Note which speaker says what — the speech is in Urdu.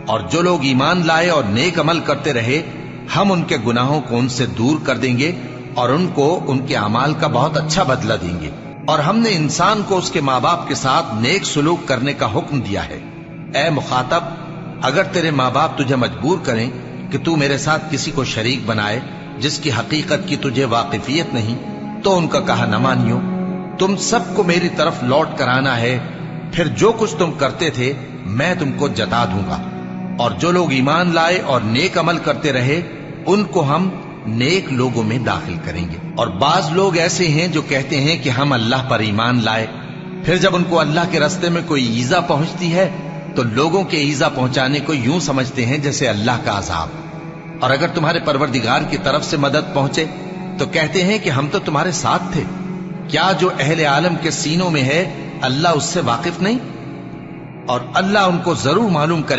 Speaker 1: اور جو لوگ ایمان لائے اور نیک عمل کرتے رہے ہم ان کے گناہوں کو ان سے دور کر دیں گے اور ان کو ان کے اعمال کا بہت اچھا بدلہ دیں گے۔ اور ہم نے انسان کو اس کے ماں باپ کے ساتھ نیک سلوک کرنے کا حکم دیا ہے۔ اے مخاطب، اگر تیرے ماں باپ تجھے مجبور کریں کہ تو میرے ساتھ کسی کو شریک بنائے جس کی حقیقت کی تجھے واقفیت نہیں، تو ان کا کہا نہ مانیو۔ تم سب کو میری طرف لوٹ کر آنا ہے، پھر جو کچھ تم کرتے تھے میں تم کو جتا دوں گا۔ اور جو لوگ ایمان لائے اور نیک عمل کرتے رہے ان کو ہم نیک لوگوں میں داخل کریں گے۔ اور بعض لوگ ایسے ہیں جو کہتے ہیں کہ ہم اللہ پر ایمان لائے، پھر جب ان کو اللہ کے راستے میں کوئی ایذا پہنچتی ہے تو لوگوں کے ایذا پہنچانے کو یوں سمجھتے ہیں جیسے اللہ کا عذاب۔ اور اگر تمہارے پروردگار کی طرف سے مدد پہنچے تو کہتے ہیں کہ ہم تو تمہارے ساتھ تھے۔ کیا جو اہل عالم کے سینوں میں ہے اللہ اس سے واقف نہیں؟ اور اللہ ان کو ضرور معلوم کرے